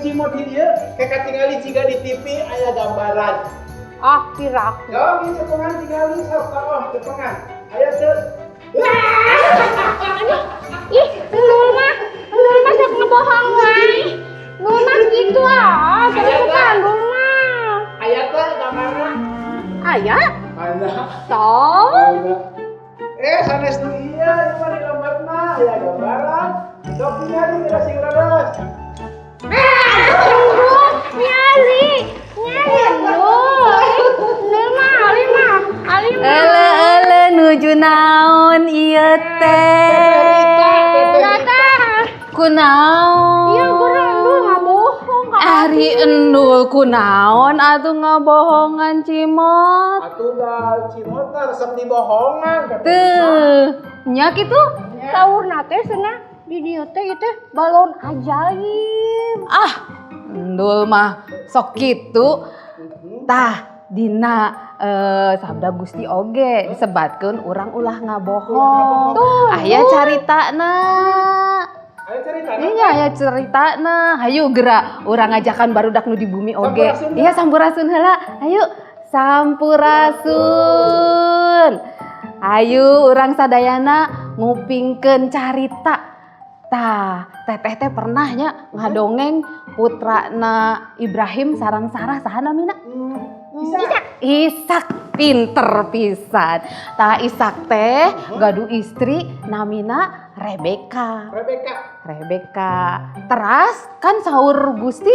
cimot di dieu kayak tingali jika di TV aya gambaran. Ah, kira. Yo, ieu cepengan tingali sok kaon cepengan. Aya teu. Ih, Nul mah sok ngebohong wae. Nul mah gitu terus kan Nul mah. Aya teh gambarna. Aya? Mana? Tong. Mana? Sanes nu iya, ieu mah di lembarna aya gambaran. Sok tingali geura sing leres. Nyari Nul mah Ali mah. Ele nuju naon ieu teh? Tata. Kunaon? Iya, gua Nul ngabohong ka. Ari endul kunaon atuh ngabohongan cimot? Atuh da cimot teh resep dibohongan. Teuh, nya kitu? Saurna teh cenah di dieu teh ieu teh balon ajaib. Ah, endul mah sok kitu. Tah dina sabda Gusti oge disebatkeun urang ulah ngabohong. Aya caritana. Aya caritana. Iya aya caritana. Hayu geura urang ngajakan barudak nu di bumi oge. Sampurasun. Iya sampurasun heula. Hayu sampurasun. Ayo urang sadayana ngupingkeun carita. Tah, teteh teh pernah nya ngadongeng putrana Ibrahim sareng Sarah saha namina? Ishak pinter pisan. Tah Ishak teh gaduh istri namina Rebeka. Teras kan saur Gusti,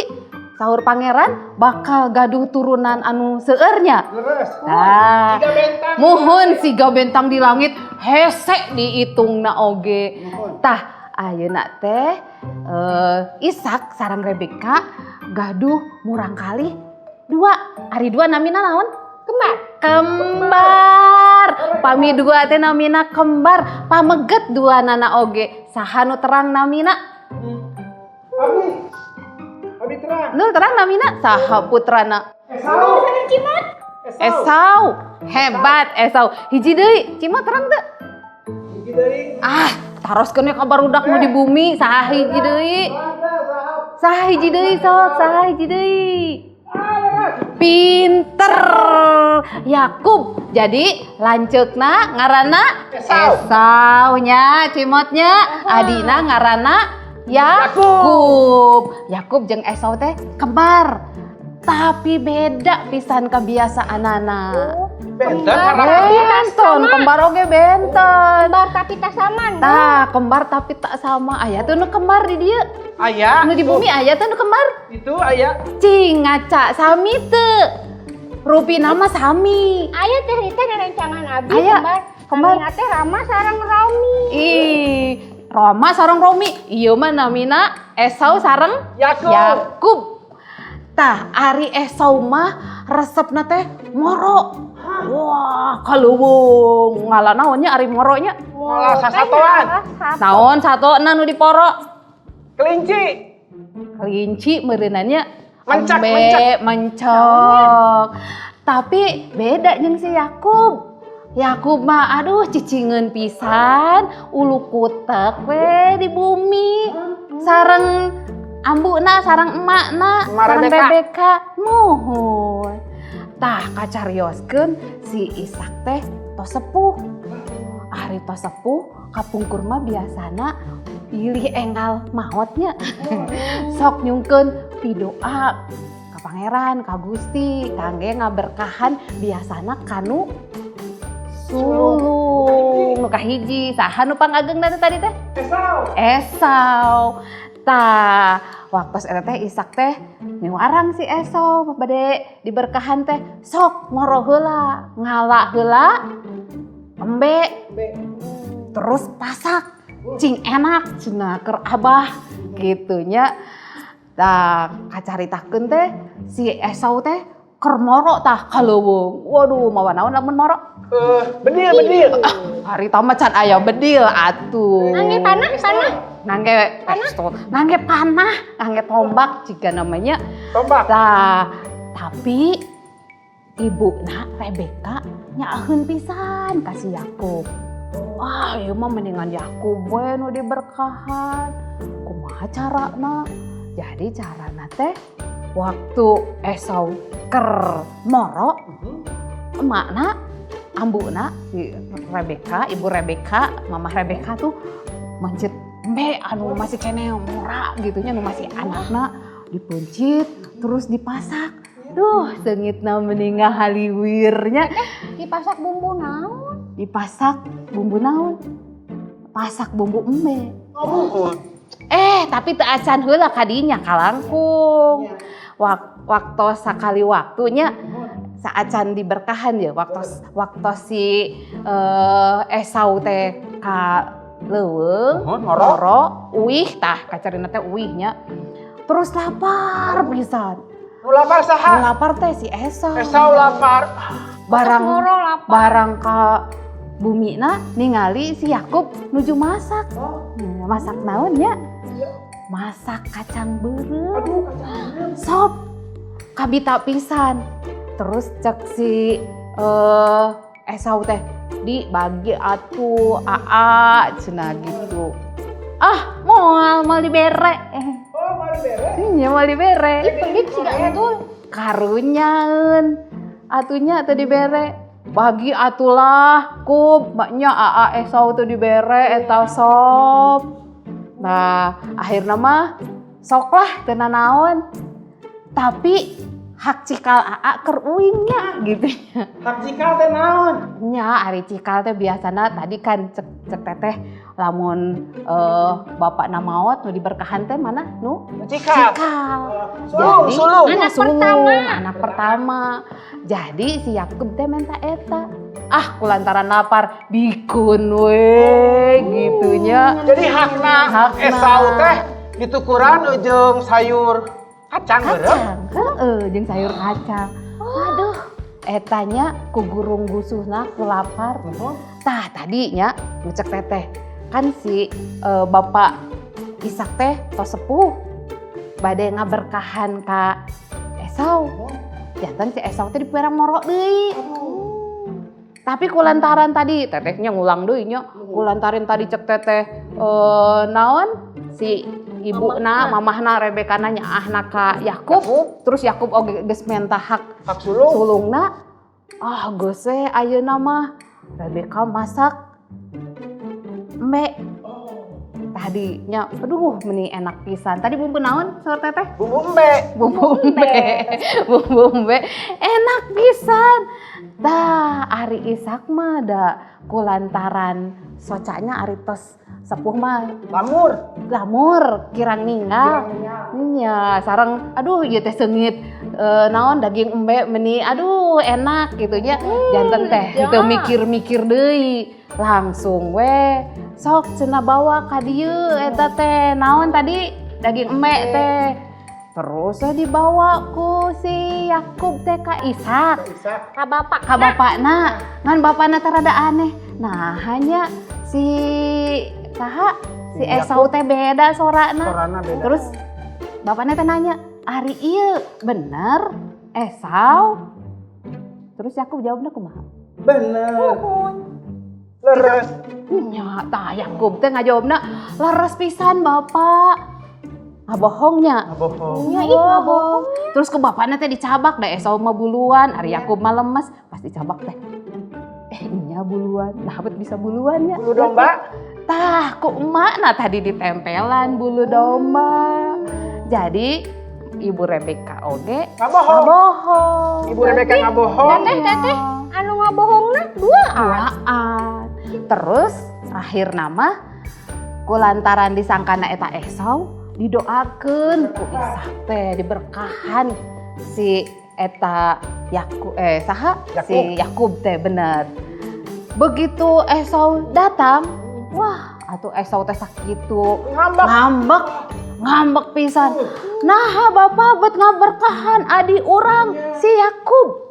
saur pangeran bakal gaduh turunan anu seueur nya. Leres. Tah, Tiga bentang. muhun siga bentang di langit hese diitungna oge. Tah ayeuna teh Ishak sareng Rebeka gaduh murang kali dua. Ari dua namina naon? Kembar. Pami dua teh namina kembar. Pameget dua nana oge. Saha nu terang namina? Abi terang. Nul terang namina saha putrana? Esau. Esau. Hebat Esau. Hiji deui, cimot terang teu? Hiji deui. Ah, taroskeun we ka barudak nu di bumi, saha hiji deui? Saha hiji deui sok, saha hiji deui? Pinter. Yakub. Jadi lanceukna ngaranna Esau nya, cimotnya. Adina ngaranna Yakub. Yakub jeung Esau teh kembar. Tapi beda pisan kebiasaanana. Benten, kembar oge benten. Kembar tapi tak sama. Tah, kembar tapi tak sama. Aya tuh nu kembar di dieu. Aya. Nu di bumi aya tuh nu kembar. Itu aya. Cing ngaca sami teu. Rupina mah sami. Aya teh Rita rencangan abi Aya, kembar. Namina teh Rama sareng Romi. Ih, Roma sareng Romi. Ieu mah namina Esau sareng Yakub. Tah, ari Esau mah resepna teh moro. Wah, kaleuweung. Ngala naonnya ari moronya? Ngolah sasatoan. Naon satona nu diporo? Kelinci. Kelinci meureunanya Mencak, mencok. Tapi beda jeung si Yakub. Yakub mah aduh cicingeun pisan, ulu kutek we di bumi. Sareng ambuna, sareng emakna, sareng Rebeka. Nuhun. Tah kacarioskeun si Ishak teh tos sepuh. Ari tos sepuh kapungkur mah biasana pilih enggal maotnya. Sok nyungkeun pidoa ka pangeran, ka Gusti, kangge ngaberkahan biasana kanu sulung. Nu kahiji saha nu pangageungna tadi teh? Esau. Tah, waktos eta teh Ishak teh miwarang si Esau bade diberkahan teh sok moro heula, ngala heula embe. Terus pasak cing enak cenah keur abah gitunya. Tah kacaritakeun teh si Esau teh keur moro tah kaleuweung. Waduh mawa naon lamun moro? Bedil. Hari tama can aya bedil atuh. Nangge panah. Nangge panah, nangge tombak jika namanya. Tombak. Tah, tapi ibuna Rebeka nyaeun pisan ka si Yakub. Wah, ieu mah mendingan Yakub we nu diberkahan. Kumaha carana? Jadi carana teh waktu Esau ker moro emakna ambuna si Rebeka, ibu Rebeka, mama Rebeka tuh mencit mbe anu masih kene mora gitunya anu masih anakna dipencit terus dipasak. Duh, seungitna meninggal haliwirnya. Dipasak bumbu naon? Dipasak bumbu naon? Pasak bumbu embe. Tapi teu acan heula kadinya kalangkung. Waktu sakali waktunya saacan diberkahan ya waktu si Esau teh ka leuweung moro uih tah kacarina teh uihnya terus lapar pisan. Nu lapar saha? Nu lapar teh si Esau. Esau lapar. Barang ka bumina ningali si Yakub nuju masak. Masak naon ya? Masak kacang beureuh. Aduh, kacang. Sop kabita pisan. Terus cek si Esau teh dibagi atuh aa cenah gitu. Moal dibere. Oh, mau dibere? Iya mau dibere. Ih, pelit sih gak betul. Karunyaeun atunya teu dibere. Bagi atulah ku maknya aa Esau teu dibere eta sop. Nah, akhirna mah soklah teu nanaon. Tapi hak cikal aa keur uingnya gitu nya. Hak cikal teh naon? Nya ari cikal teh biasana tadi kan cek teteh lamun bapak namaot nu diberkahan teh mana nu Cikal. Jadi Anak anak pertama. Jadi si Yakub teh minta eta. Kulantaran lapar bikun we gitunya. Jadi hakna Esau teh ditukuran jeung sayur kacang beureuh. Heeh, jeung sayur kacang. Waduh, etanya ku gurung gusuhna ku lapar. Tah tadinya nu cek teteh kan si bapak Ishak teh tos sepuh bade ngaberkahan ka Esau. Jantan si Esau teh diperang moro deui. Tapi kulantaran tadi tetehnya ngulang deui nya, kulantaran tadi cek teteh naon si ibuna mamahna Rebeka nanya ka Yakub, terus Yakub oge geus menta hak sulungna. Geus we ayeuna mah Rebeka masak embe. Tadinya aduh meni enak pisan. Tadi bumbu naon saur teteh? Bumbu embe. Bumbu embe enak pisan. Dah ari Ishak mah da kulantaran socanya ari tos sepuh mah lamur kirang ninggal. Nya sareng aduh ieu teh seungit naon daging embe meni aduh enak gitu nya. Janten teh teu mikir-mikir deui. Langsung we sok cenah bawa ka dieu eta teh naon tadi daging embe teh. Terus dibawa ku si Yakub teh ka Ishak. Ka bapakna. Ngan bapakna teh rada aneh. Nah, hanya si Esau teh beda sorana beda. Terus bapakna teh nanya, "Ari ieu bener Esau?" Terus Yakub jawabna kumaha? Bener. Leres. Nya tah Yakub teh ngajawabna, "Leres pisan Bapak." Ngabohongnya. Ngabohong. Terus ke bapakna teh dicabak da Esau mah buluan, ari Yakub mah lemes, pas dicabak teh. Nya buluan. Nah, bet bisa buluan ya. Bulu domba. Tah, ku emakna tadi ditempelan bulu domba. Jadi Ibu Rebeka oge ngabohong. Ibu Rebeka ngabohong. Teteh, anu ngabohongna duaan. Terus akhir nama kulantaran disangkana eta Esau didoakeun ku Ishak teh diberkahan si eta si Yakub teh bener. Begitu Esau datang, wah atuh Esau teh sakitu ngambek pisan. Nah bapak bet ngaberkahan adi urang si Yakub.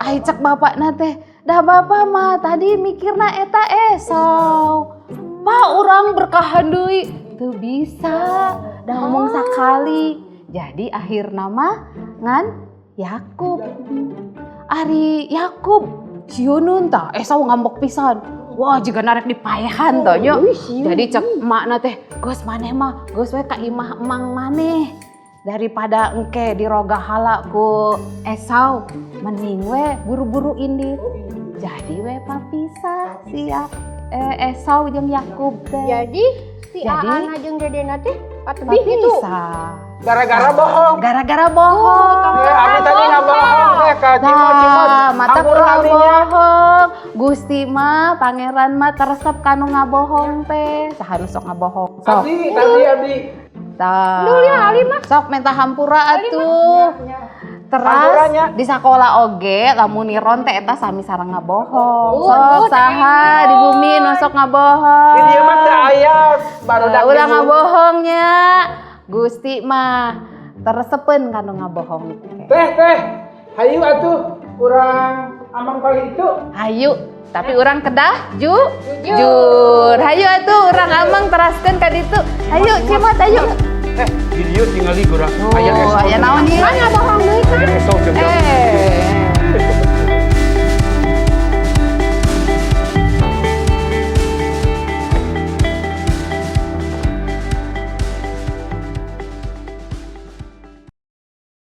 Ai cek bapakna teh, dah bapak mah tadi mikirna eta Esau. Pa urang berkahan deui teu bisa, dah ngomong sakali. Jadi akhir nama ngan Yakub. Ari Yakub sieunun tah Esau ngambek pisan. wah juga narek dipayahan toh nya. Jadi cek emakna teh, geus maneh mah geus we ka imah emang maneh. Daripada engke diroga hala ku Esau, mending we buru-buru indit. Jadi we papisah si Esau jeung Yakub teh. Jadi si Jadi, Aana jeung Dedena teh patebih gitu. Papisah. Gara-gara bohong. Gara-gara bohong. Ya, Abi tadi nggak bohong teh ka Cimot. Mata Ampun kurang Abinya. bohong. Gusti mah pangeran mah teresep kanu ngabohong teh. Saha nu sok ngabohong. Sok. Abi. Tah. Dulu ya Ali mah. Sok minta hampura atuh. Terus Hampuranya. di sekolah oge lamun niron teh eta sami sareng ngabohong. Teh Sok saha di bumi nu sok ngabohong. Di dieu mah teh aya barudak Ulah ibu. ngabohongnya. Gusti mah teresepeun kanu ngabohong. Teh. Hayu atuh urang amang kali itu. Hayu, tapi orang kedah jujur. Hayu atuh urang amang teraskeun ka ditu. Hayu Cimot ayo. Di dieu tinggali urang. Oh, aya naon ieu? Kan ngabohong deui kan. Aya esok jeung.